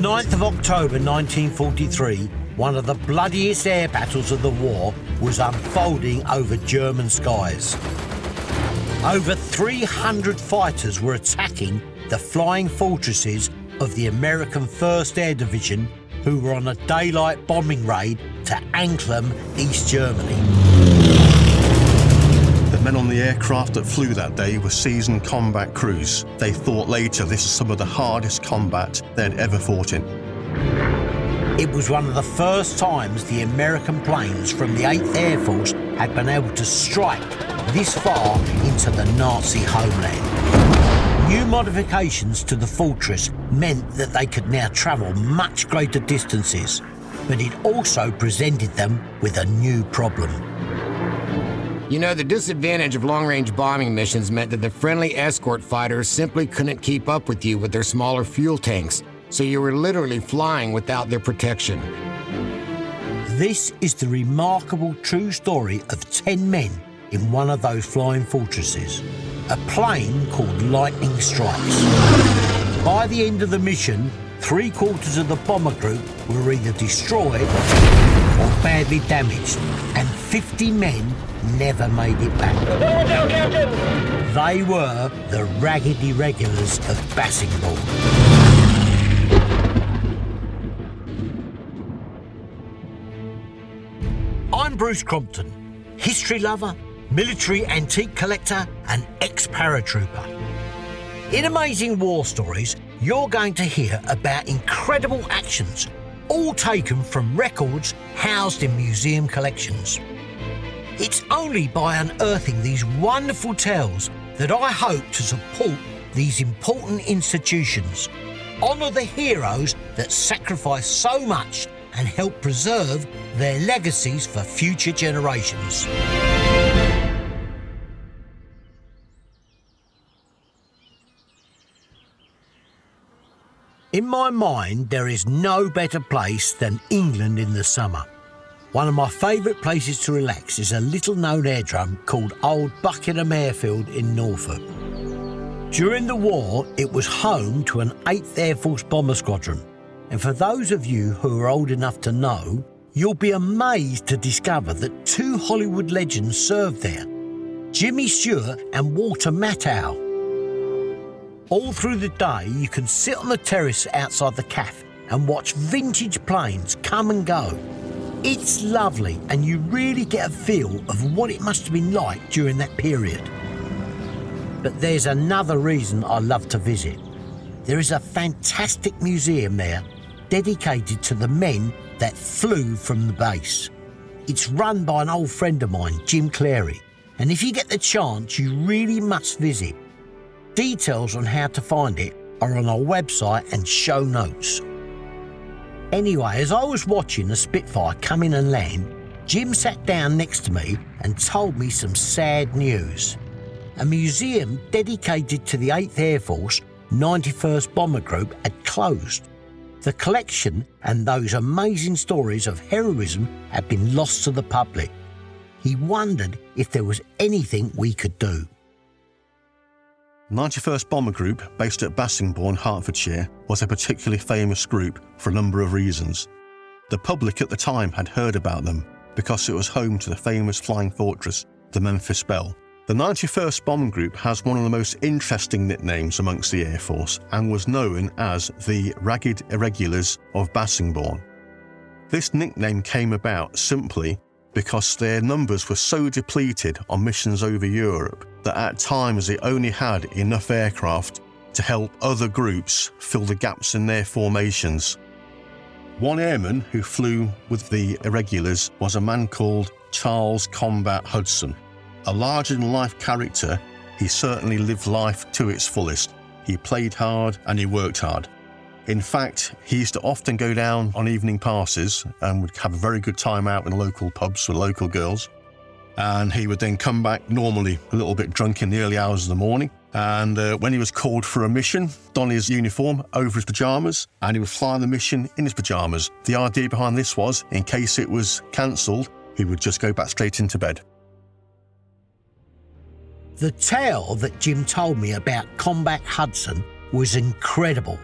9th of October 1943, one of the bloodiest air battles of the war was unfolding over German skies. Over 300 fighters were attacking the flying fortresses of the American 1st Air Division, who were on a daylight bombing raid to Anklam, East Germany. The men on the aircraft that flew that day were seasoned combat crews. They thought later this is some of the hardest combat they'd ever fought in. It was one of the first times the American planes from the 8th Air Force had been able to strike this far into the Nazi homeland. New modifications to the fortress meant that they could now travel much greater distances, but it also presented them with a new problem. You know, the disadvantage of long-range bombing missions meant that the friendly escort fighters simply couldn't keep up with you with their smaller fuel tanks, so you were literally flying without their protection. This is the remarkable true story of 10 men in one of those flying fortresses, a plane called Lightning Strikes. By the end of the mission, 3/4 of the bomber group were either destroyed or badly damaged, and 50 men never made it back. They were the ragged Irregulars of Bassingbourne. I'm Bruce Crompton, history lover, military antique collector and ex-paratrooper. In Amazing War Stories, you're going to hear about incredible actions, all taken from records housed in museum collections. It's only by unearthing these wonderful tales that I hope to support these important institutions, honour the heroes that sacrifice so much and help preserve their legacies for future generations. In my mind, there is no better place than England in the summer. One of my favourite places to relax is a little-known airdrome called Old Buckingham Airfield in Norfolk. During the war, it was home to an 8th Air Force bomber squadron. And for those of you who are old enough to know, you'll be amazed to discover that 2 Hollywood legends served there, Jimmy Stewart and Walter Matthau. All through the day, you can sit on the terrace outside the cafe and watch vintage planes come and go. It's lovely, and you really get a feel of what it must have been like during that period. But there's another reason I love to visit. There is a fantastic museum there dedicated to the men that flew from the base. It's run by an old friend of mine, Jim Clary, and if you get the chance, you really must visit. Details on how to find it are on our website and show notes. Anyway, as I was watching the Spitfire come in and land, Jim sat down next to me and told me some sad news. A museum dedicated to the 8th Air Force 91st Bomber Group had closed. The collection and those amazing stories of heroism had been lost to the public. He wondered if there was anything we could do. 91st Bomber Group, based at Bassingbourne, Hertfordshire, was a particularly famous group for a number of reasons. The public at the time had heard about them because it was home to the famous flying fortress, the Memphis Belle. The 91st Bomber Group has one of the most interesting nicknames amongst the Air Force and was known as the Ragged Irregulars of Bassingbourne. This nickname came about simply because their numbers were so depleted on missions over Europe that at times they only had enough aircraft to help other groups fill the gaps in their formations. One airman who flew with the Irregulars was a man called Charles Combat Hudson. A larger-than-life character, he certainly lived life to its fullest. He played hard and he worked hard. In fact, he used to often go down on evening passes and would have a very good time out in local pubs with local girls. And he would then come back normally a little bit drunk in the early hours of the morning. And when he was called for a mission, don his uniform over his pyjamas, and he would fly on the mission in his pyjamas. The idea behind this was, in case it was cancelled, he would just go back straight into bed. The tale that Jim told me about Combat Hudson was incredible.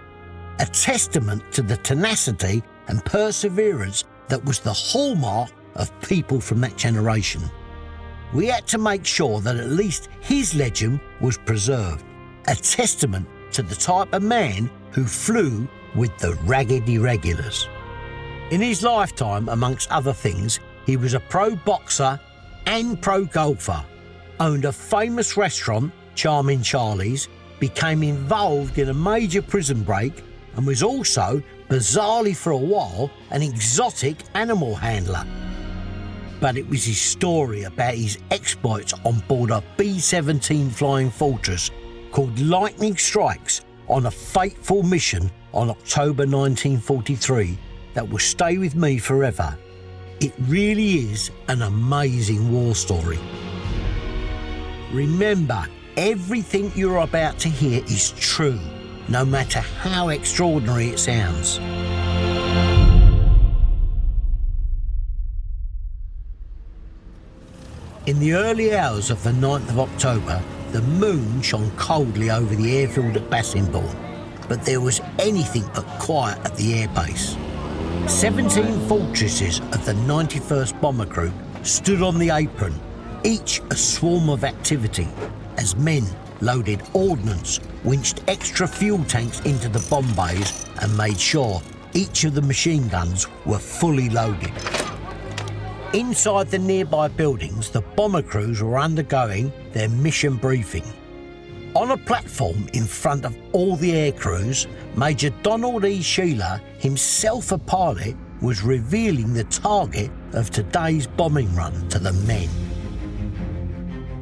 a testament to the tenacity and perseverance that was the hallmark of people from that generation. We had to make sure that at least his legend was preserved, a testament to the type of man who flew with the ragged Irregulars. In his lifetime, amongst other things, he was a pro boxer and pro golfer, owned a famous restaurant, Charming Charlie's, became involved in a major prison break, and was also, bizarrely for a while, an exotic animal handler. But it was his story about his exploits on board a B-17 Flying Fortress called Lightning Strikes on a fateful mission on October 1943 that will stay with me forever. It really is an amazing war story. Remember, everything you're about to hear is true, no matter how extraordinary it sounds. In the early hours of the 9th of October, the moon shone coldly over the airfield at Bassingbourne, but there was anything but quiet at the airbase. 17 fortresses of the 91st Bomber Group stood on the apron, each a swarm of activity, as men loaded ordnance, winched extra fuel tanks into the bomb bays and made sure each of the machine guns were fully loaded. Inside the nearby buildings, the bomber crews were undergoing their mission briefing. On a platform in front of all the air crews, Major Donald E. Sheila, himself a pilot, was revealing the target of today's bombing run to the men.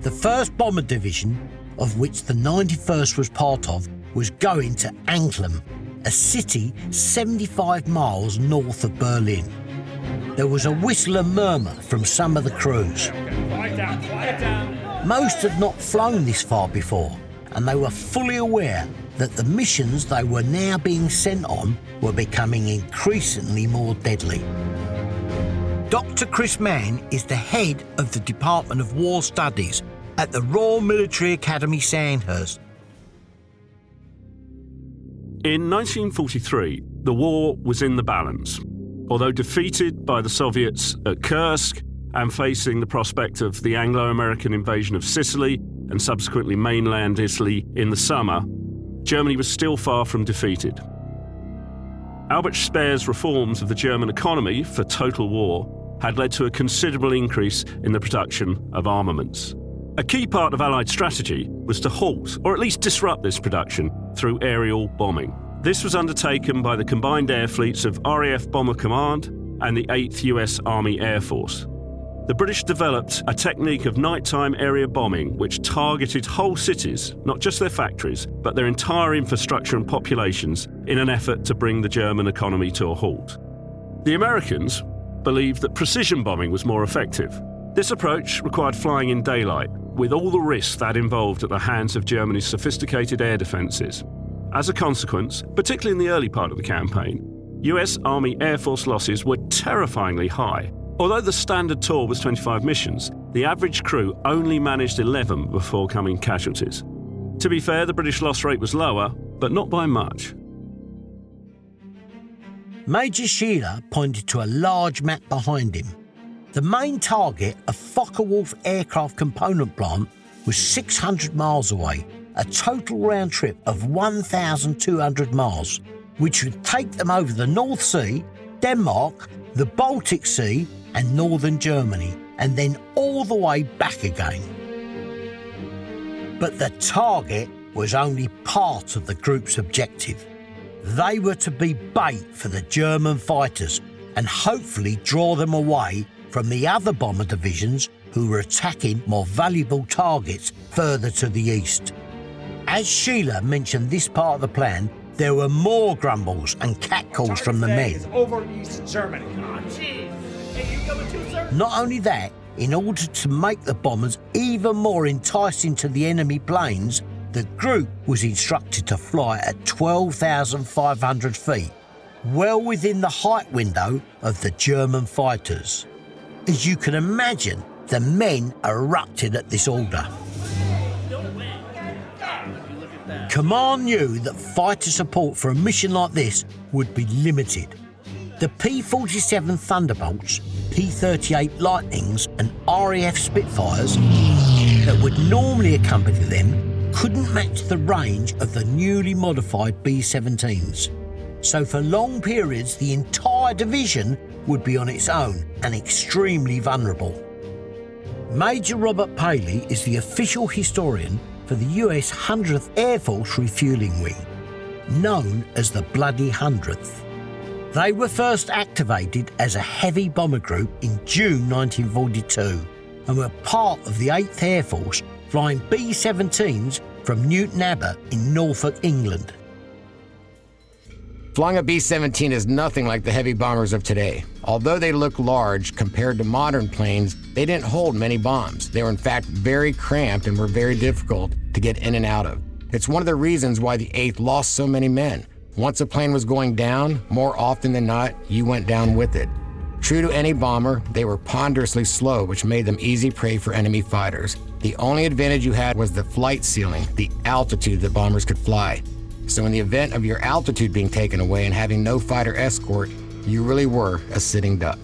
The 1st Bomber Division, of which the 91st was part of, was going to Anklam, a city 75 miles north of Berlin. There was a whistle and murmur from some of the crews. Quiet down. Most had not flown this far before, and they were fully aware that the missions they were now being sent on were becoming increasingly more deadly. Dr. Chris Mann is the head of the Department of War Studies at the Royal Military Academy Sandhurst. In 1943, the war was in the balance. Although defeated by the Soviets at Kursk and facing the prospect of the Anglo-American invasion of Sicily and subsequently mainland Italy in the summer, Germany was still far from defeated. Albert Speer's reforms of the German economy for total war had led to a considerable increase in the production of armaments. A key part of Allied strategy was to halt, or at least disrupt this production, through aerial bombing. This was undertaken by the combined air fleets of RAF Bomber Command and the 8th US Army Air Force. The British developed a technique of nighttime area bombing which targeted whole cities, not just their factories, but their entire infrastructure and populations in an effort to bring the German economy to a halt. The Americans believed that precision bombing was more effective. This approach required flying in daylight, with all the risks that involved at the hands of Germany's sophisticated air defences. As a consequence, particularly in the early part of the campaign, US Army Air Force losses were terrifyingly high. Although the standard tour was 25 missions, the average crew only managed 11 before coming casualties. To be fair, the British loss rate was lower, but not by much. Major Sheila pointed to a large map behind him. The main target, a Focke-Wulf aircraft component plant, was 600 miles away, a total round trip of 1,200 miles, which would take them over the North Sea, Denmark, the Baltic Sea and northern Germany, and then all the way back again. But the target was only part of the group's objective. They were to be bait for the German fighters and hopefully draw them away from the other bomber divisions who were attacking more valuable targets further to the east. As Sheila mentioned this part of the plan, there were more grumbles and catcalls from the men. Over East Germany. Oh, jeez. Hey, you coming too, sir? Not only that, in order to make the bombers even more enticing to the enemy planes, the group was instructed to fly at 12,500 feet, well within the height window of the German fighters. As you can imagine, the men erupted at this order. Command knew that fighter support for a mission like this would be limited. The P-47 Thunderbolts, P-38 Lightnings and RAF Spitfires that would normally accompany them couldn't match the range of the newly modified B-17s. So for long periods the entire division would be on its own and extremely vulnerable. Major Robert Paley is the official historian for the US 100th Air Force Refuelling Wing, known as the Bloody 100th. They were first activated as a heavy bomber group in June 1942 and were part of the 8th Air Force flying B-17s from Newton Abbot in Norfolk, England. Flying a B-17 is nothing like the heavy bombers of today. Although they look large compared to modern planes, they didn't hold many bombs. They were in fact very cramped and were very difficult to get in and out of. It's one of the reasons why the 8th lost so many men. Once a plane was going down, more often than not, you went down with it. True to any bomber, they were ponderously slow, which made them easy prey for enemy fighters. The only advantage you had was the flight ceiling, the altitude that bombers could fly. So in the event of your altitude being taken away and having no fighter escort, you really were a sitting duck.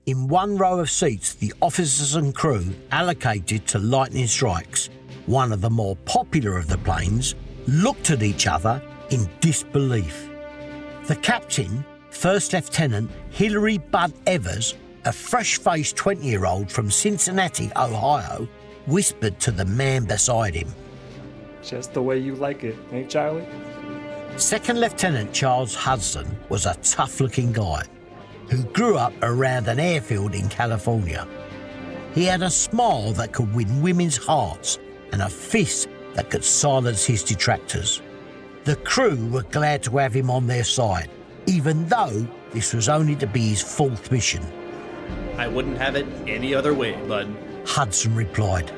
In one row of seats, the officers and crew allocated to lightning strikes, one of the more popular of the planes, looked at each other in disbelief. The captain, First Lieutenant Hilary Bud Evers, a fresh-faced 20-year-old from Cincinnati, Ohio, whispered to the man beside him. Just the way you like it, ain't Charlie? Second Lieutenant Charles Hudson was a tough-looking guy who grew up around an airfield in California. He had a smile that could win women's hearts and a fist that could silence his detractors. The crew were glad to have him on their side, even though this was only to be his 4th mission. I wouldn't have it any other way, bud. Hudson replied.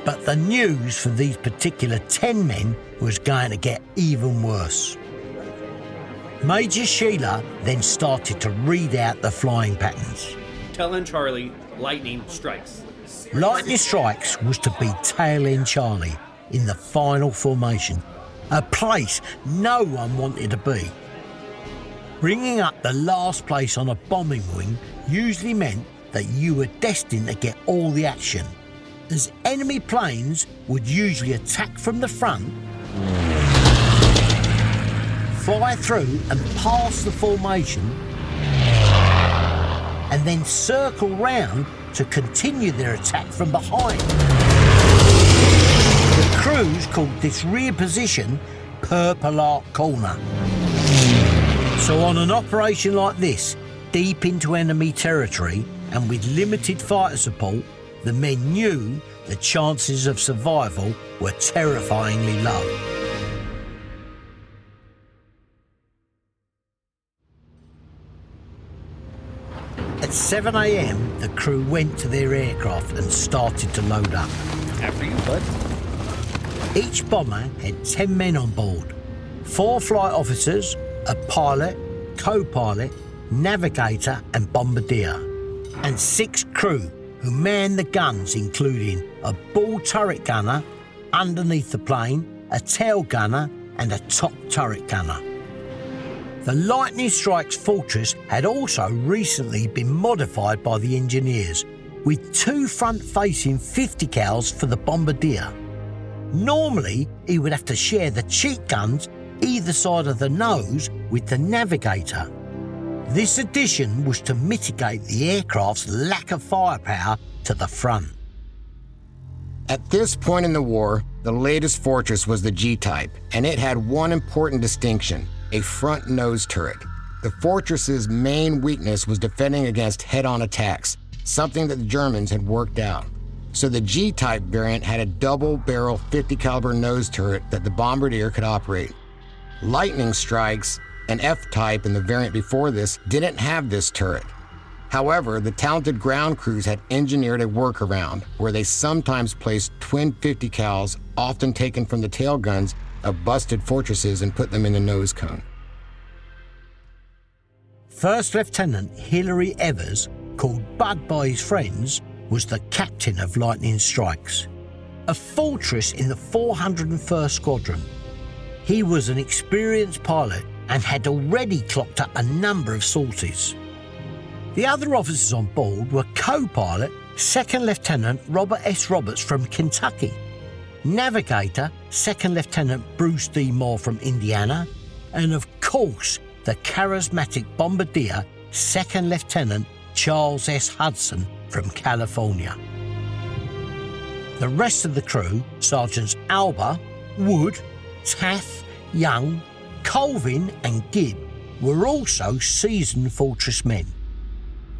But the news for these particular 10 men was going to get even worse. Major Sheila then started to read out the flying patterns. Telling Charlie, lightning strikes. Lightning strikes was to be tail end Charlie in the final formation, a place no one wanted to be. Bringing up the last place on a bombing wing usually meant that you were destined to get all the action, as enemy planes would usually attack from the front, fly through and pass the formation, and then circle round to continue their attack from behind. The crews called this rear position Purple Arc Corner. So on an operation like this, deep into enemy territory and with limited fighter support, the men knew the chances of survival were terrifyingly low. At 7 a.m, the crew went to their aircraft and started to load up. After you, bud. Each bomber had 10 men on board, 4 flight officers, a pilot, co-pilot, navigator and bombardier, and 6 crew who manned the guns, including a ball turret gunner underneath the plane, a tail gunner and a top turret gunner. The Lightning Strike's fortress had also recently been modified by the engineers, with 2 front-facing 50 cals for the bombardier. Normally, he would have to share the cheek guns either side of the nose with the navigator. This addition was to mitigate the aircraft's lack of firepower to the front. At this point in the war, the latest fortress was the G-type, and it had one important distinction: a front nose turret. The fortress's main weakness was defending against head-on attacks, something that the Germans had worked out. So the G-type variant had a double-barrel 50 caliber nose turret that the bombardier could operate. Lightning Strikes, an F-type and the variant before this, didn't have this turret. However, the talented ground crews had engineered a workaround where they sometimes placed twin 50 cals, often taken from the tail guns of busted fortresses, and put them in the nose cone. First Lieutenant Hilary Evers, called Bud by his friends, was the captain of Lightning Strikes. a fortress in the 401st Squadron. He was an experienced pilot and had already clocked up a number of sorties. The other officers on board were co-pilot Second Lieutenant Robert S. Roberts from Kentucky, navigator Second Lieutenant Bruce D. Moore from Indiana, and of course the charismatic bombardier Second Lieutenant Charles S. Hudson from California. The rest of the crew, Sergeants Alba, Wood, Taff, Young, Colvin and Gibb, were also seasoned fortress men.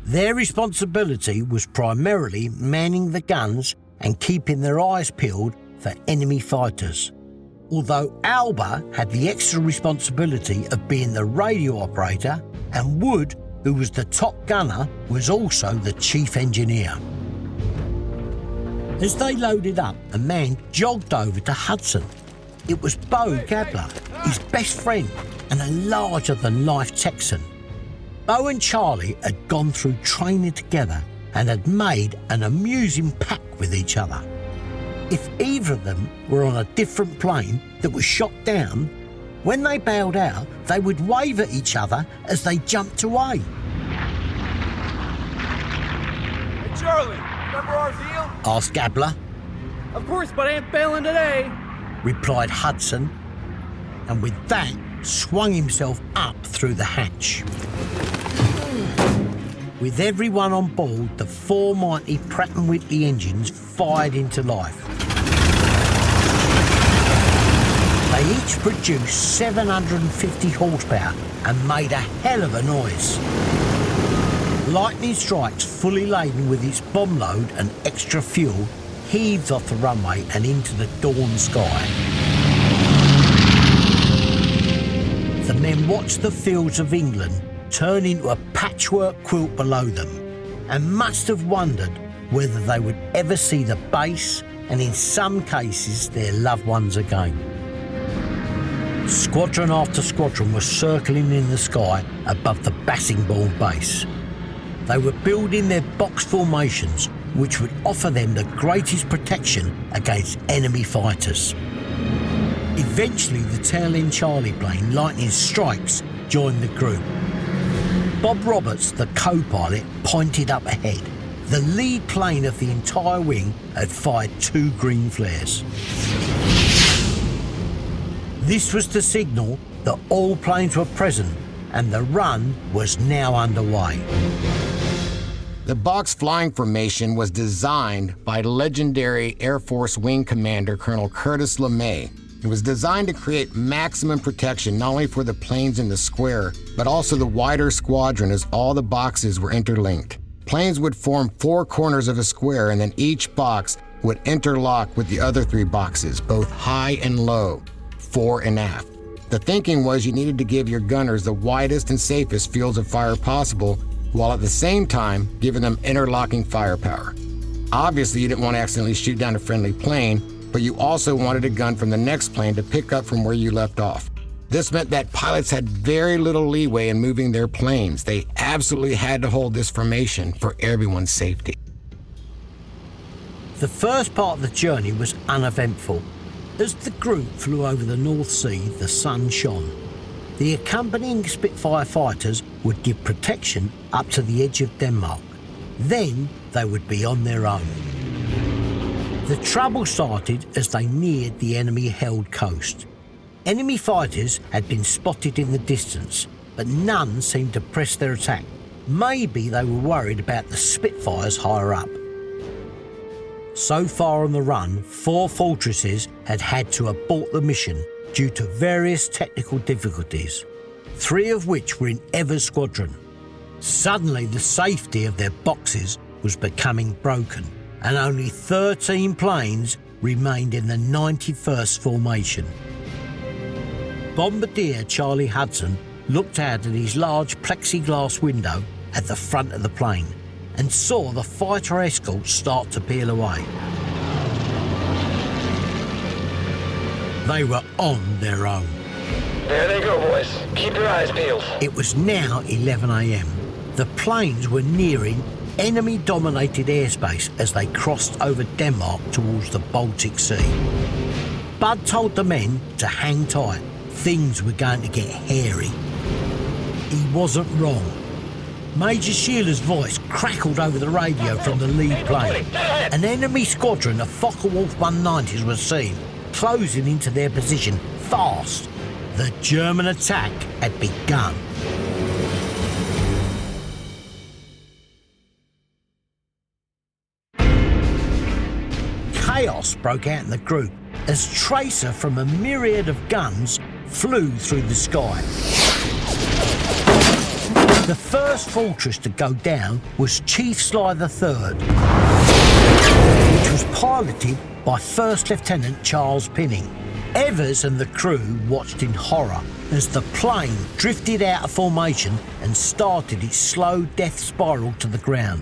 Their responsibility was primarily manning the guns and keeping their eyes peeled for enemy fighters, although Alba had the extra responsibility of being the radio operator, and Wood, who was the top gunner, was also the chief engineer. As they loaded up, a man jogged over to Hudson. It was Bo Gabler, his best friend and a larger-than-life Texan. Bo and Charlie had gone through training together and had made an amusing pact with each other. If either of them were on a different plane that was shot down, when they bailed out, they would wave at each other as they jumped away. Hey, Charlie, remember our deal? Asked Gabler. Of course, but I ain't bailing today. Replied Hudson, and with that swung himself up through the hatch. With everyone on board, the four mighty Pratt & Whitney engines fired into life. They each produced 750 horsepower and made a hell of a noise. Lightning Strikes, fully laden with its bomb load and extra fuel, heaved off the runway and into the dawn sky. The men watched the fields of England turn into a patchwork quilt below them and must have wondered whether they would ever see the base and, in some cases, their loved ones again. Squadron after squadron was circling in the sky above the Bassingbourne base. They were building their box formations, which would offer them the greatest protection against enemy fighters. Eventually, the tail-end Charlie plane, Lightning Strikes, joined the group. Bob Roberts, the co-pilot, pointed up ahead. The lead plane of the entire wing had fired 2 green flares. This was to signal that all planes were present and the run was now underway. The box flying formation was designed by legendary Air Force Wing Commander Colonel Curtis LeMay. It was designed to create maximum protection not only for the planes in the square, but also the wider squadron as all the boxes were interlinked. Planes would form 4 corners of a square, and then each box would interlock with the other 3 boxes, both high and low, fore and aft. The thinking was you needed to give your gunners the widest and safest fields of fire possible, while at the same time giving them interlocking firepower. Obviously, you didn't want to accidentally shoot down a friendly plane, but you also wanted a gun from the next plane to pick up from where you left off. This meant that pilots had very little leeway in moving their planes. They absolutely had to hold this formation for everyone's safety. The first part of the journey was uneventful. As the group flew over the North Sea, the sun shone. The accompanying Spitfire fighters would give protection up to the edge of Denmark. Then they would be on their own. The trouble started as they neared the enemy-held coast. Enemy fighters had been spotted in the distance, but none seemed to press their attack. Maybe they were worried about the Spitfires higher up. So far on the run, 4 fortresses had had to abort the mission due to various technical difficulties, 3 of which were in Evers' squadron. Suddenly, the safety of their boxes was becoming broken, and only 13 planes remained in the 91st formation. Bombardier Charlie Hudson looked out at his large plexiglass window at the front of the plane and saw the fighter escorts start to peel away. They were on their own. There they go, boys. Keep your eyes peeled. It was now 11 a.m. The planes were nearing enemy-dominated airspace as they crossed over Denmark towards the Baltic Sea. Bud told the men to hang tight. Things were going to get hairy. He wasn't wrong. Major Shealer's voice crackled over the radio from the lead plane. An enemy squadron of Focke-Wulf 190s was seen, closing into their position fast. The German attack had begun. Chaos broke out in the group as tracer from a myriad of guns flew through the sky. The first fortress to go down was Chief Sly III, which was piloted by First Lieutenant Charles Pinning. Evers and the crew watched in horror as the plane drifted out of formation and started its slow death spiral to the ground.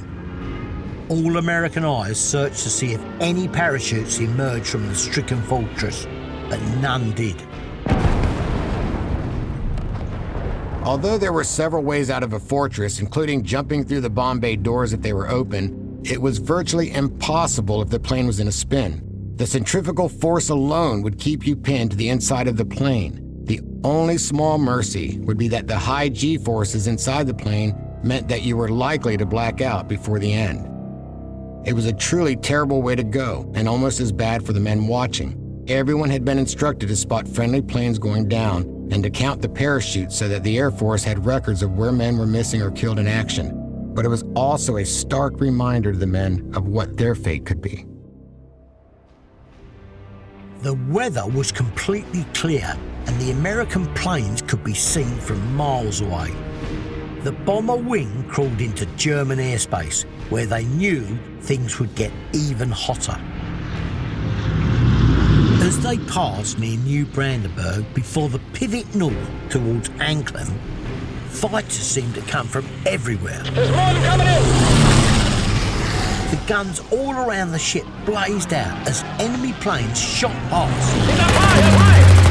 All American eyes searched to see if any parachutes emerged from the stricken fortress, but none did. Although there were several ways out of a fortress, including jumping through the bomb bay doors if they were open, it was virtually impossible if the plane was in a spin. The centrifugal force alone would keep you pinned to the inside of the plane. The only small mercy would be that the high G-forces inside the plane meant that you were likely to black out before the end. It was a truly terrible way to go, and almost as bad for the men watching. Everyone had been instructed to spot friendly planes going down and to count the parachutes so that the Air Force had records of where men were missing or killed in action. But it was also a stark reminder to the men of what their fate could be. The weather was completely clear and the American planes could be seen from miles away. The bomber wing crawled into German airspace, where they knew things would get even hotter. As they passed near New Brandenburg before the pivot north towards Anklam, fighters seemed to come from everywhere. There's one coming in! The guns all around the ship blazed out as enemy planes shot past. He's up high!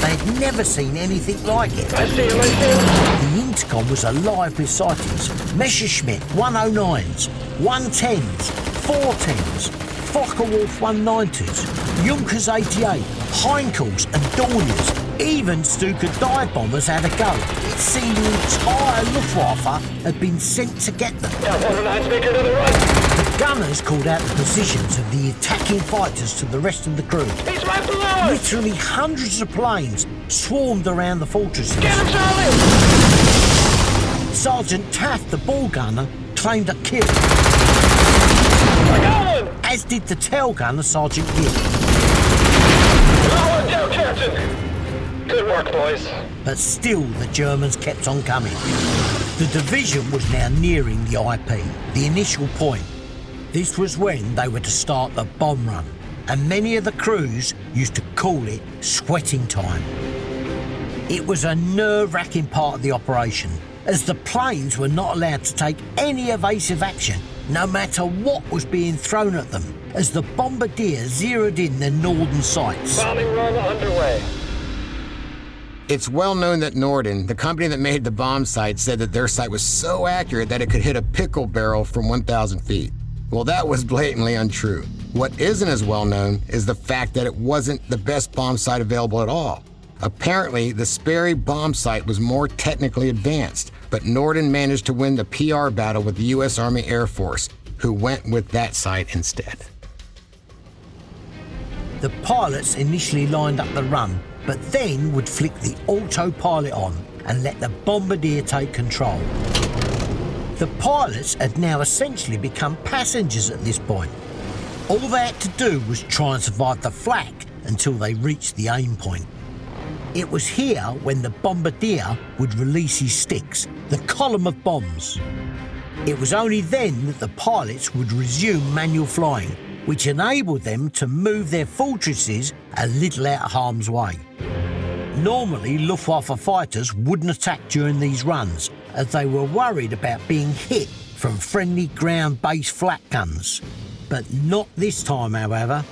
They had never seen anything like it. I see him, I see him! The intercom was alive with sightings. Messerschmitt 109s, 110s, 410s, Focke-Wulf 190s, Junkers 88, Heinkels and Dorniers. Even Stuka dive bombers had a go. It seemed the entire Luftwaffe had been sent to get them. Down 109 speaker to the right! The gunners called out the positions of the attacking fighters to the rest of the crew. He's right below us! Literally hundreds of planes swarmed around the fortresses. Get him, Charlie! Sergeant Taft, the ball gunner, claimed a kill, I got one! as did the tail gunner, Sergeant Gibb. Another one down, Captain! Good work, boys. But still, the Germans kept on coming. The division was now nearing the IP, the initial point. This was when they were to start the bomb run, and many of the crews used to call it sweating time. It was a nerve-wracking part of the operation, as the planes were not allowed to take any evasive action, no matter what was being thrown at them, as the bombardier zeroed in their northern sights. Bombing run underway. It's well known that Norden, the company that made the bomb sight, said that their sight was so accurate that it could hit a pickle barrel from 1,000 feet. Well, that was blatantly untrue. What isn't as well known is the fact that it wasn't the best bomb sight available at all. Apparently, the Sperry bomb sight was more technically advanced, but Norden managed to win the PR battle with the U.S. Army Air Force, who went with that sight instead. The pilots initially lined up the run, but then would flick the autopilot on and let the bombardier take control. The pilots had now essentially become passengers at this point. All they had to do was try and survive the flak until they reached the aim point. It was here when the bombardier would release his sticks, the column of bombs. It was only then that the pilots would resume manual flying, which enabled them to move their fortresses a little out of harm's way. Normally, Luftwaffe fighters wouldn't attack during these runs, as they were worried about being hit from friendly ground-based flak guns. But not this time, however.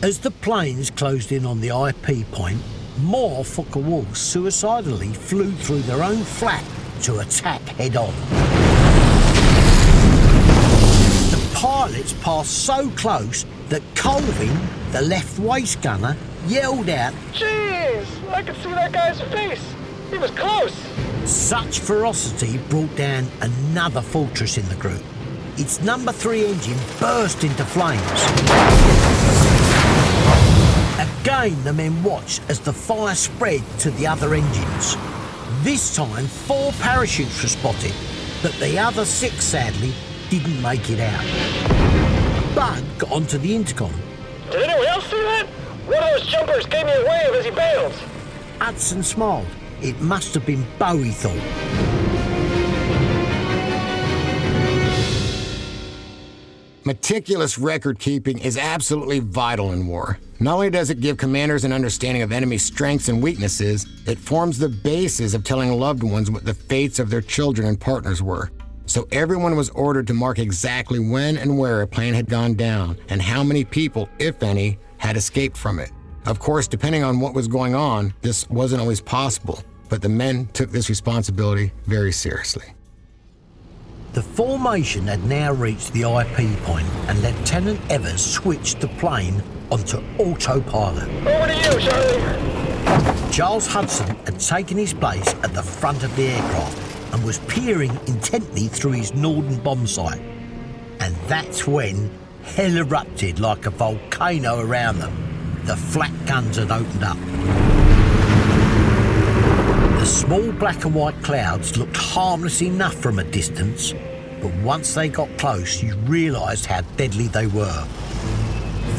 As the planes closed in on the IP point, more Focke-Wulfs suicidally flew through their own flak to attack head-on. pilots passed so close that Colvin, the left waist gunner, yelled out, Jeez, I could see that guy's face. He was close. Such ferocity brought down another fortress in the group. Its number 3 engine burst into flames. Again, the men watched as the fire spread to the other engines. This time, 4 parachutes were spotted, but the other 6, sadly, didn't make it out. Bud got onto the intercom. Did anyone else see that? One of those jumpers gave me a wave as he bailed. Hudson smiled. It must have been Bo, he thought. Meticulous record keeping is absolutely vital in war. Not only does it give commanders an understanding of enemy strengths and weaknesses, it forms the basis of telling loved ones what the fates of their children and partners were. So everyone was ordered to mark exactly when and where a plane had gone down and how many people, if any, had escaped from it. Of course, depending on what was going on, this wasn't always possible, but the men took this responsibility very seriously. The formation had now reached the IP point, and Lieutenant Evers switched the plane onto autopilot. Over to you, Charlie. Charles Hudson had taken his place at the front of the aircraft and was peering intently through his northern bomb sight. And that's when hell erupted like a volcano around them. The flak guns had opened up. The small black and white clouds looked harmless enough from a distance, but once they got close, you realised how deadly they were.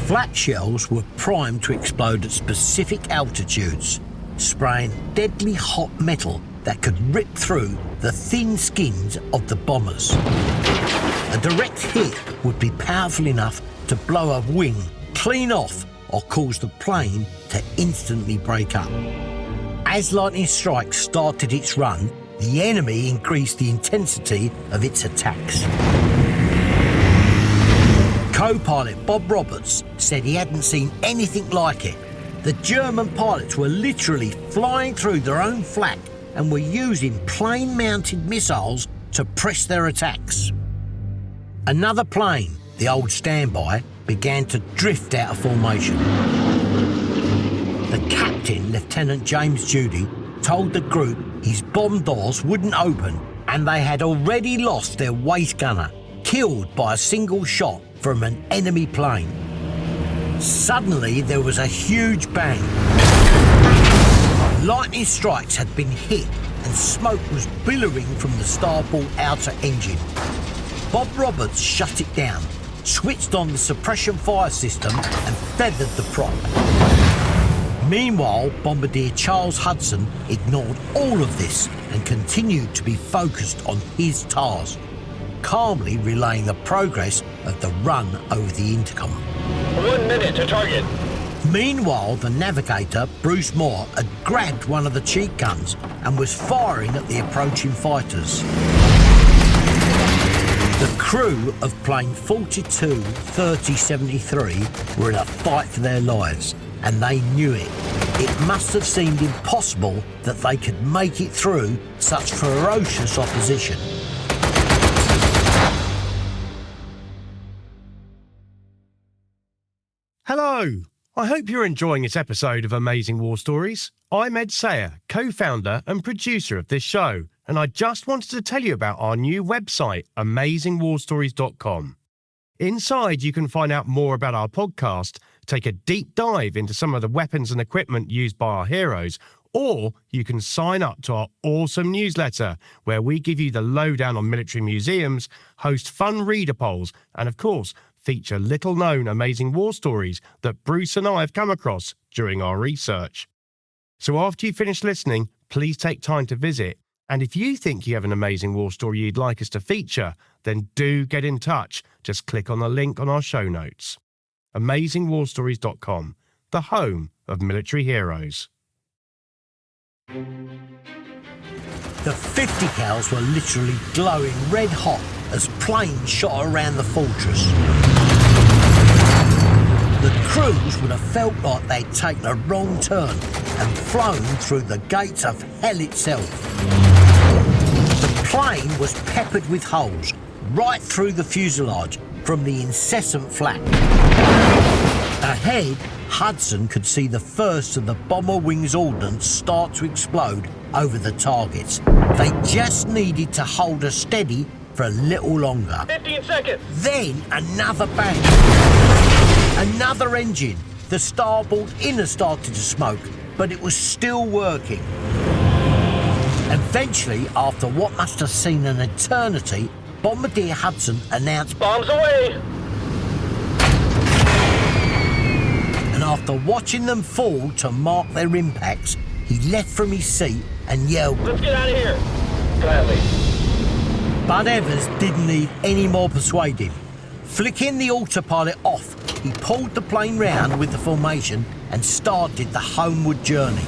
Flak shells were primed to explode at specific altitudes, spraying deadly hot metal that could rip through the thin skins of the bombers. A direct hit would be powerful enough to blow a wing clean off or cause the plane to instantly break up. As lightning strikes started its run, the enemy increased the intensity of its attacks. Co-pilot Bob Roberts said he hadn't seen anything like it. The German pilots were literally flying through their own flak and were using plane-mounted missiles to press their attacks. Another plane, the old standby, began to drift out of formation. The captain, Lieutenant James Judy, told the group his bomb doors wouldn't open and they had already lost their waist gunner, killed by a single shot from an enemy plane. Suddenly, there was a huge bang. Lightning strikes had been hit and smoke was billowing from the starboard outer engine. Bob Roberts shut it down, switched on the suppression fire system and feathered the prop. Meanwhile, Bombardier Charles Hudson ignored all of this and continued to be focused on his task, calmly relaying the progress of the run over the intercom. 1 minute to target. Meanwhile, the navigator, Bruce Moore, had grabbed one of the cheek guns and was firing at the approaching fighters. The crew of plane 42 3073 were in a fight for their lives, and they knew it. It must have seemed impossible that they could make it through such ferocious opposition. Hello! I hope you're enjoying this episode of Amazing War Stories. I'm Ed Sayer, co-founder and producer of this show, and I just wanted to tell you about our new website, amazingwarstories.com. Inside, you can find out more about our podcast, take a deep dive into some of the weapons and equipment used by our heroes, or you can sign up to our awesome newsletter, where we give you the lowdown on military museums, host fun reader polls, and of course, feature little-known amazing war stories that Bruce and I have come across during our research. So after you finish listening, please take time to visit. And if you think you have an amazing war story you'd like us to feature, then do get in touch. Just click on the link on our show notes. AmazingWarStories.com, the home of military heroes. The 50 cals were literally glowing red hot as planes shot around the fortress. The crews would have felt like they'd taken a wrong turn and flown through the gates of hell itself. The plane was peppered with holes right through the fuselage, from the incessant flak. Ahead, Hudson could see the first of the bomber wings ordnance start to explode over the targets. They just needed to hold her steady for a little longer. 15 seconds. Then another bang. Another engine. The starboard inner started to smoke, but it was still working. Eventually, after what must have seemed an eternity, Bombardier Hudson announced Bombs away. And after watching them fall to mark their impacts, he left from his seat and yelled, Let's get out of here. Gladly. Bud Evers didn't need any more persuading. Flicking the autopilot off, he pulled the plane round with the formation and started the homeward journey.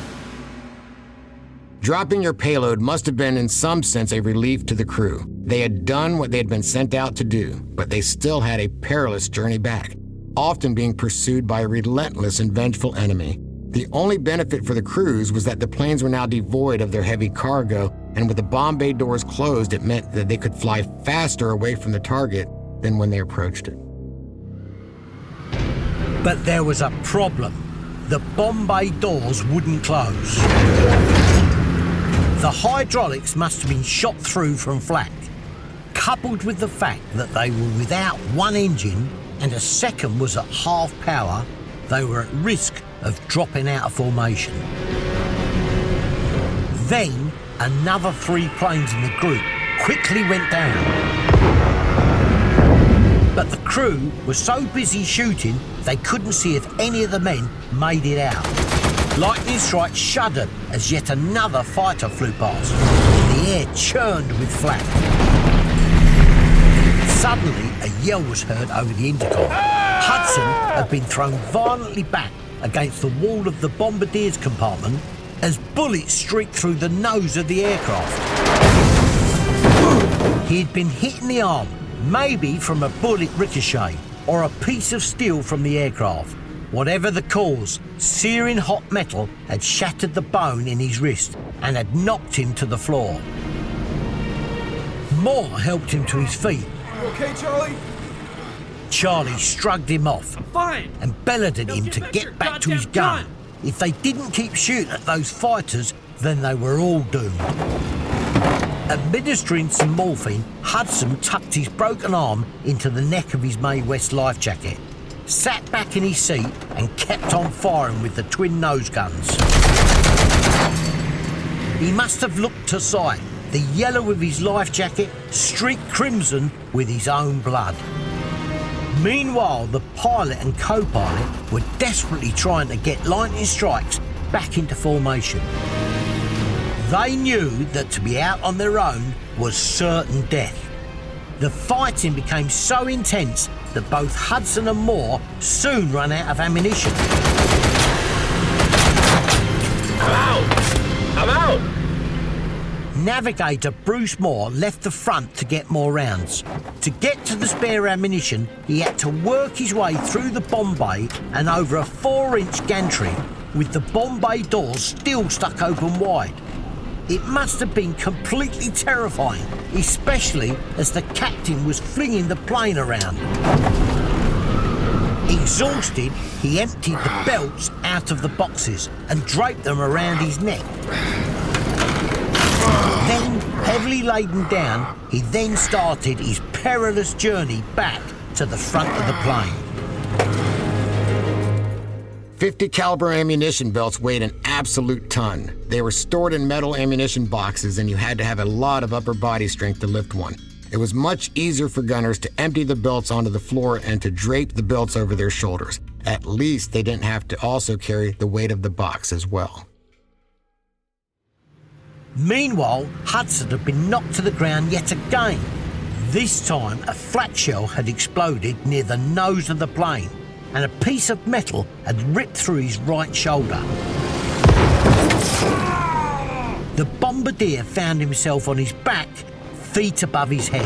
Dropping your payload must have been in some sense a relief to the crew. They had done what they had been sent out to do, but they still had a perilous journey back, often being pursued by a relentless and vengeful enemy. The only benefit for the crews was that the planes were now devoid of their heavy cargo, and with the bomb bay doors closed, it meant that they could fly faster away from the target than when they approached it. But there was a problem. The bomb bay doors wouldn't close. The hydraulics must have been shot through from flak, coupled with the fact that they were without one engine and a second was at half power, they were at risk of dropping out of formation. Then, another 3 planes in the group quickly went down. But the crew were so busy shooting, they couldn't see if any of the men made it out. Lightning strikes shuddered as yet another fighter flew past. The air churned with flak. Suddenly, a yell was heard over the intercom. Hudson had been thrown violently back against the wall of the bombardier's compartment as bullets streaked through the nose of the aircraft. He had been hit in the arm, maybe from a bullet ricochet or a piece of steel from the aircraft. Whatever the cause, searing hot metal had shattered the bone in his wrist and had knocked him to the floor. Moore helped him to his feet. You okay, Charlie? Charlie shrugged him off Fine. and bellowed at him to back get your back to his goddamn gun. If they didn't keep shooting at those fighters, then they were all doomed. Administering some morphine, Hudson tucked his broken arm into the neck of his Mae West life jacket, sat back in his seat and kept on firing with the twin nose guns. He must have looked to sight, the yellow of his life jacket streaked crimson with his own blood. Meanwhile, the pilot and co-pilot were desperately trying to get lightning strikes back into formation. They knew that to be out on their own was certain death. The fighting became so intense that both Hudson and Moore soon ran out of ammunition. I'm out! Navigator Bruce Moore left the front to get more rounds. To get to the spare ammunition, he had to work his way through the bomb bay and over a 4-inch gantry, with the bomb bay doors still stuck open wide. It must have been completely terrifying, especially as the captain was flinging the plane around. Exhausted, he emptied the belts out of the boxes and draped them around his neck. Then, heavily laden down, he then started his perilous journey back to the front of the plane. 50 caliber ammunition belts weighed an absolute ton. They were stored in metal ammunition boxes, and you had to have a lot of upper body strength to lift one. It was much easier for gunners to empty the belts onto the floor and to drape the belts over their shoulders. At least they didn't have to also carry the weight of the box as well. Meanwhile, Hudson had been knocked to the ground yet again. This time, a flak shell had exploded near the nose of the plane, and a piece of metal had ripped through his right shoulder. The bombardier found himself on his back, feet above his head.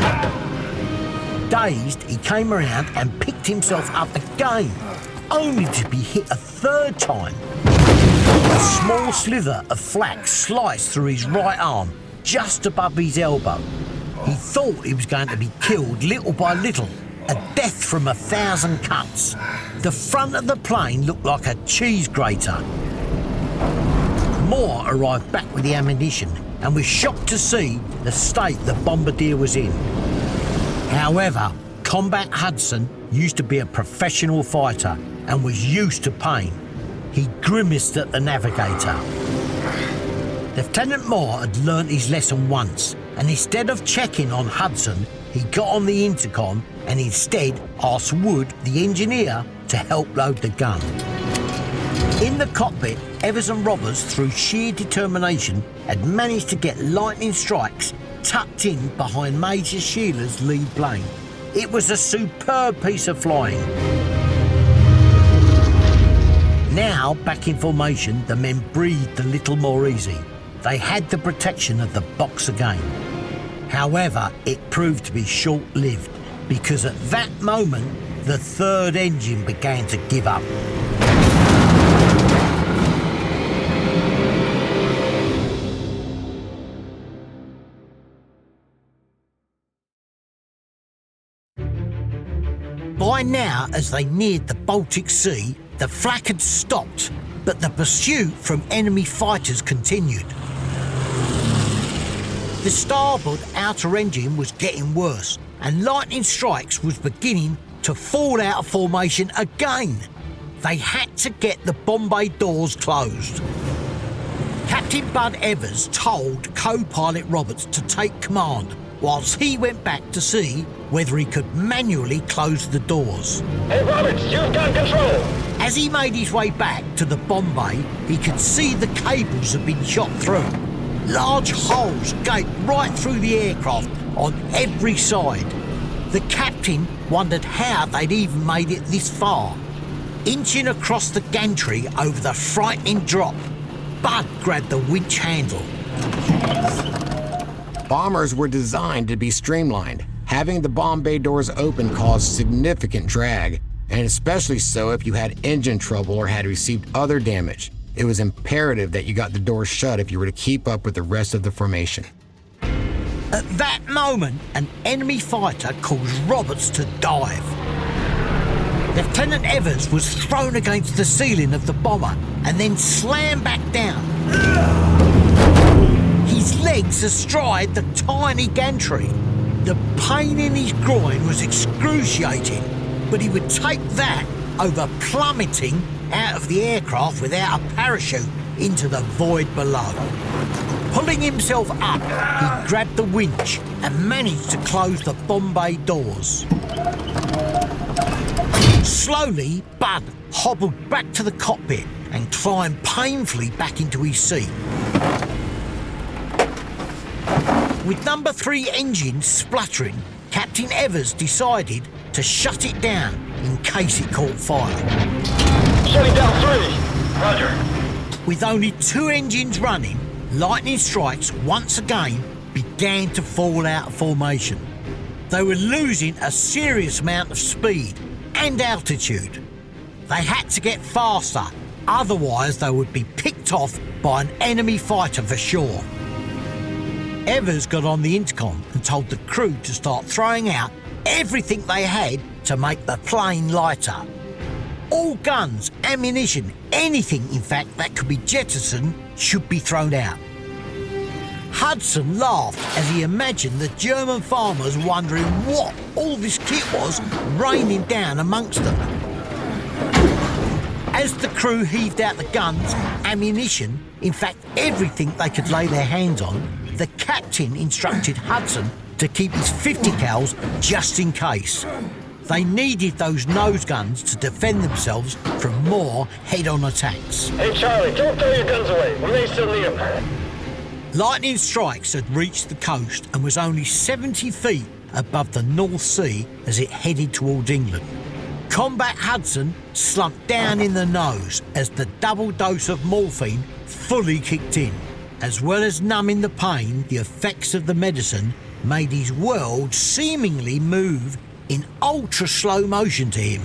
Dazed, he came around and picked himself up again, only to be hit a third time. A small slither of flak sliced through his right arm, just above his elbow. He thought he was going to be killed little by little, a death from 1,000 cuts. The front of the plane looked like a cheese grater. Moore arrived back with the ammunition and was shocked to see the state the bombardier was in. However, Combat Hudson used to be a professional fighter and was used to pain. He grimaced at the navigator. Lieutenant Moore had learnt his lesson once, and instead of checking on Hudson, he got on the intercom and instead asked Wood, the engineer, to help load the gun. In the cockpit, Evers and Roberts, through sheer determination, had managed to get lightning strikes tucked in behind Major Shearer's lead plane. It was a superb piece of flying. Now, back in formation, the men breathed a little more easy. They had the protection of the box again. However, it proved to be short-lived, because at that moment, the third engine began to give up. By now, as they neared the Baltic Sea, the flak had stopped, but the pursuit from enemy fighters continued. The starboard outer engine was getting worse, and lightning strikes was beginning to fall out of formation again. They had to get the bomb bay doors closed. Captain Bud Evers told co-pilot Roberts to take command, whilst he went back to see whether he could manually close the doors. Hey, Roberts, you've got control! As he made his way back to the bomb bay, he could see the cables had been shot through. Large holes gaped right through the aircraft on every side. The captain wondered how they'd even made it this far. Inching across the gantry over the frightening drop, Bud grabbed the winch handle. Bombers were designed to be streamlined. Having the bomb bay doors open caused significant drag, and especially so if you had engine trouble or had received other damage. It was imperative that you got the doors shut if you were to keep up with the rest of the formation. At that moment, an enemy fighter caused Roberts to dive. Lieutenant Evers was thrown against the ceiling of the bomber and then slammed back down. His legs astride the tiny gantry. The pain in his groin was excruciating, but he would take that over plummeting out of the aircraft without a parachute into the void below. Pulling himself up, he grabbed the winch and managed to close the bomb bay doors. Slowly, Bud hobbled back to the cockpit and climbed painfully back into his seat. With number 3 engine spluttering, Captain Evers decided to shut it down in case it caught fire. Shutting down 3. Roger. With only 2 engines running, lightning strikes once again began to fall out of formation. They were losing a serious amount of speed and altitude. They had to get faster, otherwise they would be picked off by an enemy fighter for sure. Evers got on the intercom and told the crew to start throwing out everything they had to make the plane lighter. All guns, ammunition, anything in fact that could be jettisoned should be thrown out. Hudson laughed as he imagined the German farmers wondering what all this kit was raining down amongst them. As the crew heaved out the guns, ammunition, in fact everything they could lay their hands on, the captain instructed Hudson to keep his 50 cals just in case. They needed those nose guns to defend themselves from more head-on attacks. Hey, Charlie, don't throw your guns away. We may still need them. Lightning strikes had reached the coast and was only 70 feet above the North Sea as it headed towards England. Combat Hudson slumped down in the nose as the double dose of morphine fully kicked in. As well as numbing the pain, the effects of the medicine made his world seemingly move in ultra-slow motion to him.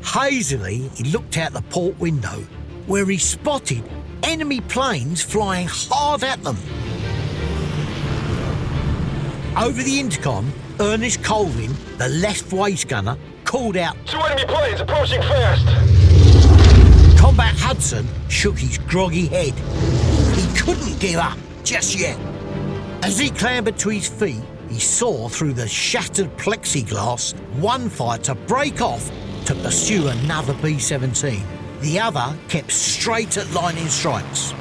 Hazily, he looked out the port window, where he spotted enemy planes flying hard at them. Over the intercom, Ernest Colvin, the left waist gunner, called out, Two enemy planes approaching fast. Combat Hudson shook his groggy head. He couldn't give up just yet. As he clambered to his feet, he saw through the shattered plexiglass one fighter break off to pursue another B-17. The other kept straight at lightning strikes.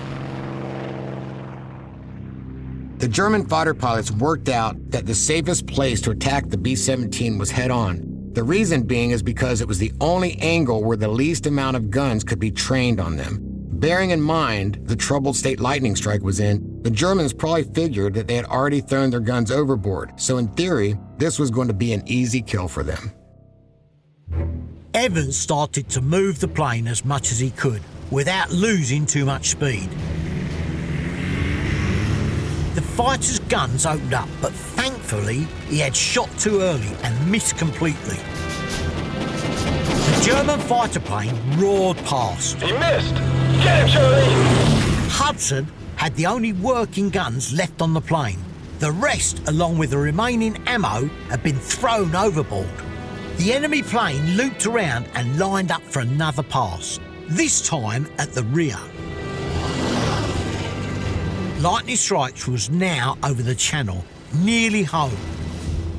The German fighter pilots worked out that the safest place to attack the B-17 was head-on. The reason being is because it was the only angle where the least amount of guns could be trained on them. Bearing in mind the troubled state lightning strike was in, the Germans probably figured that they had already thrown their guns overboard, so in theory, this was going to be an easy kill for them. Evans started to move the plane as much as he could, without losing too much speed. The fighter's guns opened up, but thankfully he had shot too early and missed completely. The German fighter plane roared past. He missed. Get him, Charlie. Hudson had the only working guns left on the plane. The rest, along with the remaining ammo, had been thrown overboard. The enemy plane looped around and lined up for another pass, this time at the rear. Lightning Strikes was now over the channel, nearly home.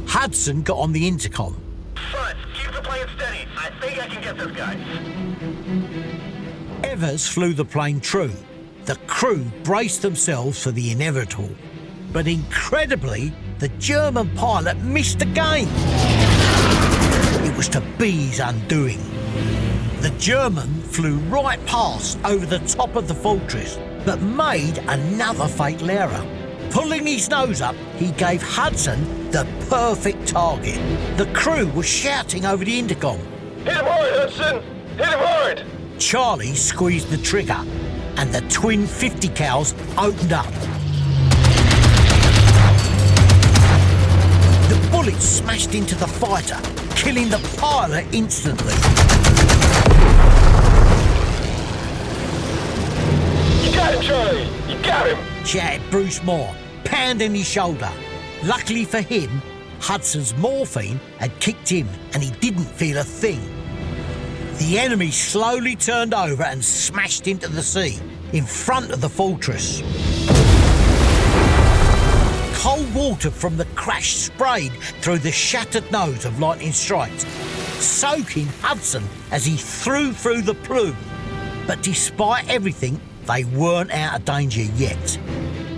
Hudson got on the intercom. Front, keep the plane steady. I think I can get this guy. Evers flew the plane true. The crew braced themselves for the inevitable. But incredibly, the German pilot missed again. It was to be his undoing. The German flew right past over the top of the fortress, but made another fatal error. Pulling his nose up, he gave Hudson the perfect target. The crew was shouting over the intercom. Hit him hard, Hudson. Hit him hard. Charlie squeezed the trigger, and the twin 50 cals opened up. The bullets smashed into the fighter, killing the pilot instantly. You got him, Charlie. You got him. Shouted Bruce Moore, pounding his shoulder. Luckily for him, Hudson's morphine had kicked him and he didn't feel a thing. The enemy slowly turned over and smashed into the sea in front of the fortress. Cold water from the crash sprayed through the shattered nose of Lightning Strikes, soaking Hudson as he threw through the plume. But despite everything, they weren't out of danger yet.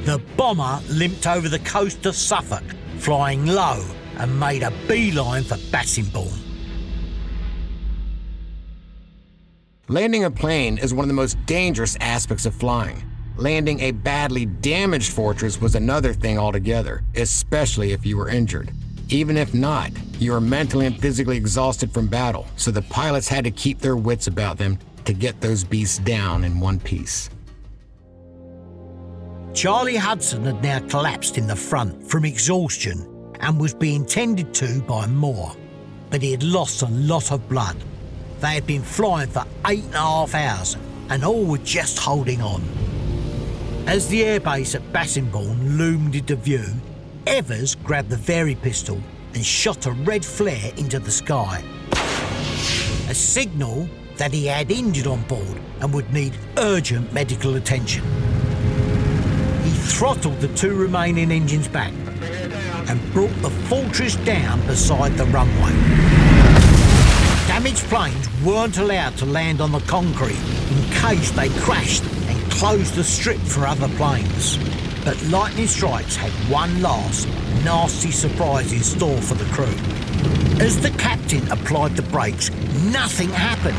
The bomber limped over the coast of Suffolk, flying low, and made a beeline for Bassingbourne. Landing a plane is one of the most dangerous aspects of flying. Landing a badly damaged fortress was another thing altogether, especially if you were injured. Even if not, you were mentally and physically exhausted from battle, so the pilots had to keep their wits about them to get those beasts down in one piece. Charlie Hudson had now collapsed in the front from exhaustion and was being tended to by Moore, but he had lost a lot of blood. They had been flying for 8.5 hours and all were just holding on. As the airbase at Bassingbourne loomed into view, Evers grabbed the Very pistol and shot a red flare into the sky. A signal that he had injured on board and would need urgent medical attention. He throttled the 2 remaining engines back and brought the fortress down beside the runway. Damaged planes weren't allowed to land on the concrete in case they crashed and closed the strip for other planes. But Lightning Strikes had one last nasty surprise in store for the crew. As the captain applied the brakes, nothing happened.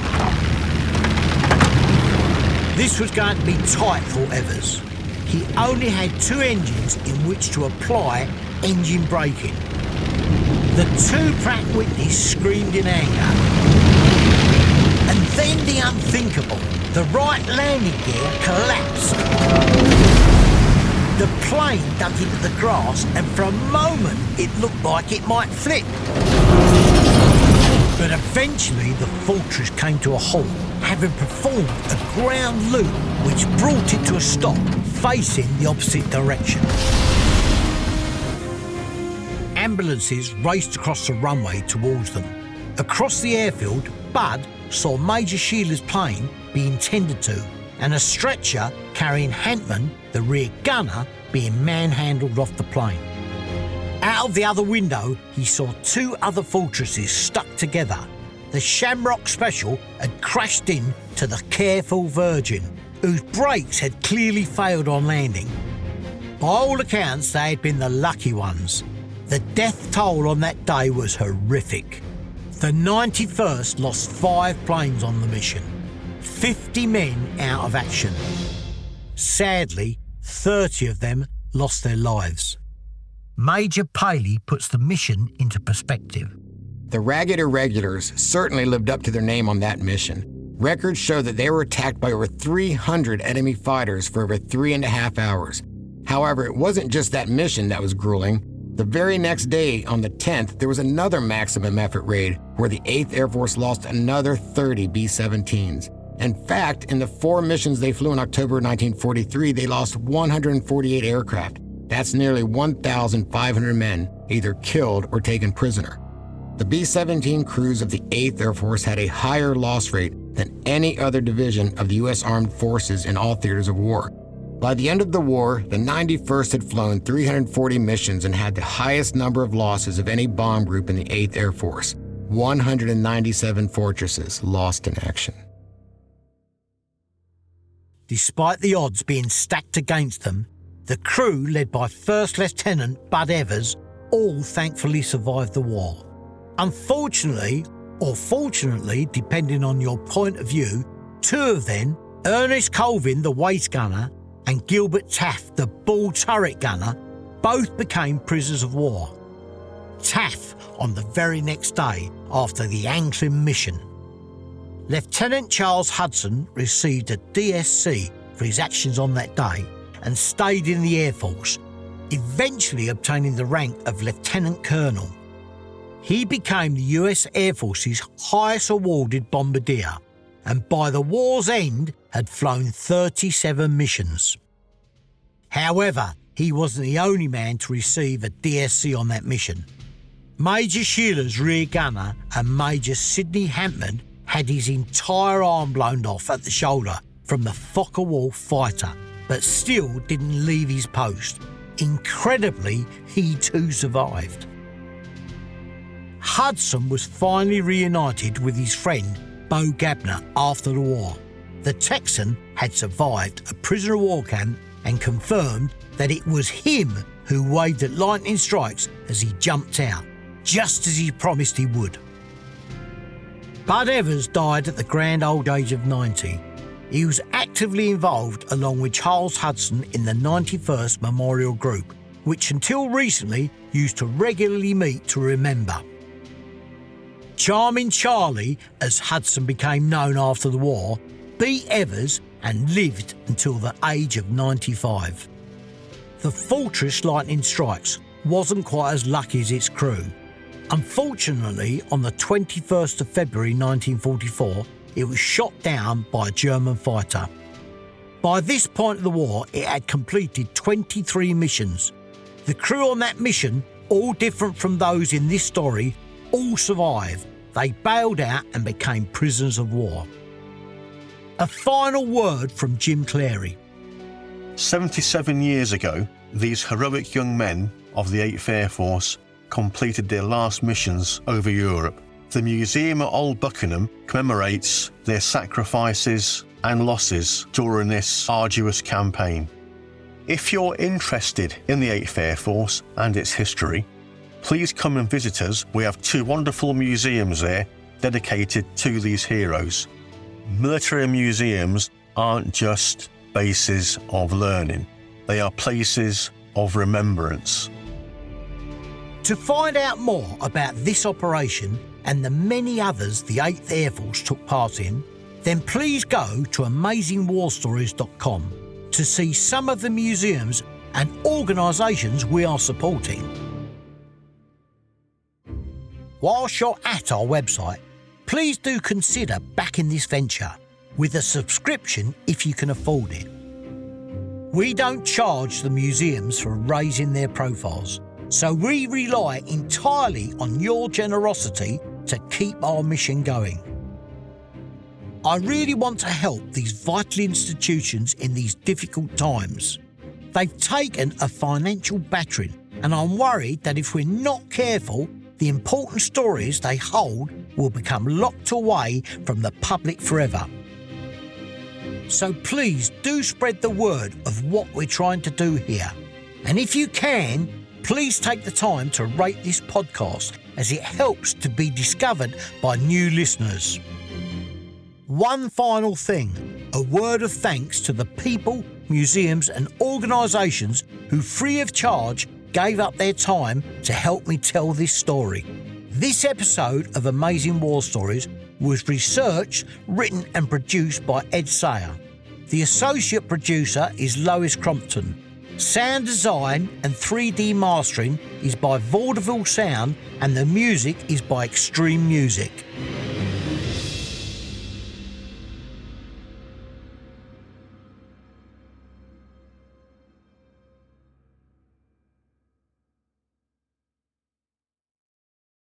This was going to be tight for Evers. He only had 2 engines in which to apply engine braking. The 2 Pratt Whitneys screamed in anger. And then the unthinkable. The right landing gear collapsed. The plane dug into the grass and for a moment it looked like it might flip. But eventually the fortress came to a halt, having performed a ground loop which brought it to a stop, facing the opposite direction. Ambulances raced across the runway towards them. Across the airfield, Bud saw Major Shealer's plane being tended to, and a stretcher carrying Hantman, the rear gunner, being manhandled off the plane. Out of the other window, he saw two other fortresses stuck together. The Shamrock Special had crashed in to the Careful Virgin, whose brakes had clearly failed on landing. By all accounts, they had been the lucky ones. The death toll on that day was horrific. The 91st lost 5 planes on the mission, 50 men out of action. Sadly, 30 of them lost their lives. Major Paley puts the mission into perspective. The ragged Irregulars certainly lived up to their name on that mission. Records show that they were attacked by over 300 enemy fighters for over 3.5 hours. However, it wasn't just that mission that was grueling. The very next day, on the 10th, there was another maximum effort raid where the 8th Air Force lost another 30 B-17s. In fact, in the 4 missions they flew in October 1943, they lost 148 aircraft. That's nearly 1,500 men, either killed or taken prisoner. The B-17 crews of the 8th Air Force had a higher loss rate than any other division of the U.S. Armed Forces in all theaters of war. By the end of the war, the 91st had flown 340 missions and had the highest number of losses of any bomb group in the 8th Air Force, 197 fortresses lost in action. Despite the odds being stacked against them, the crew, led by First Lieutenant Bud Evers, all thankfully survived the war. Unfortunately, or fortunately, depending on your point of view, 2 of them, Ernest Colvin, the waist gunner, and Gilbert Taft, the ball turret gunner, both became prisoners of war. Taft on the very next day after the Anklam mission. Lieutenant Charles Hudson received a DSC for his actions on that day and stayed in the Air Force, eventually obtaining the rank of Lieutenant Colonel. He became the US Air Force's highest awarded bombardier, and by the war's end had flown 37 missions. However, he wasn't the only man to receive a DSC on that mission. Major Shealer's rear gunner and Major Sidney Hampman had his entire arm blown off at the shoulder from the Fokker-Wulf fighter, but still didn't leave his post. Incredibly, he too survived. Hudson was finally reunited with his friend Bo Gabner after the war. The Texan had survived a prisoner of war camp and confirmed that it was him who waved at lightning strikes as he jumped out, just as he promised he would. Bud Evers died at the grand old age of 90. He was actively involved along with Charles Hudson in the 91st Memorial Group, which until recently used to regularly meet to remember. Charming Charlie, as Hudson became known after the war, beat Evers and lived until the age of 95. The Fortress Lightning Strikes wasn't quite as lucky as its crew. Unfortunately, on the 21st of February 1944, it was shot down by a German fighter. By this point of the war, it had completed 23 missions. The crew on that mission, all different from those in this story, all survived. They bailed out and became prisoners of war. A final word from Jim Clary. 77 years ago, these heroic young men of the 8th Air Force completed their last missions over Europe. The museum at Old Buckingham commemorates their sacrifices and losses during this arduous campaign. If you're interested in the 8th Air Force and its history, please come and visit us. We have 2 wonderful museums there dedicated to these heroes. Military museums aren't just bases of learning, they are places of remembrance. To find out more about this operation and the many others the 8th Air Force took part in, then please go to amazingwarstories.com to see some of the museums and organisations we are supporting. Whilst you're at our website, please do consider backing this venture with a subscription if you can afford it. We don't charge the museums for raising their profiles. So we rely entirely on your generosity to keep our mission going. I really want to help these vital institutions in these difficult times. They've taken a financial battering, and I'm worried that if we're not careful, the important stories they hold will become locked away from the public forever. So please do spread the word of what we're trying to do here. And if you can, please take the time to rate this podcast, as it helps to be discovered by new listeners. One final thing, a word of thanks to the people, museums and organisations who free of charge gave up their time to help me tell this story. This episode of Amazing War Stories was researched, written and produced by Ed Sayer. The associate producer is Lois Crompton. Sound design and 3D mastering is by Vaudeville Sound, and the music is by Extreme Music.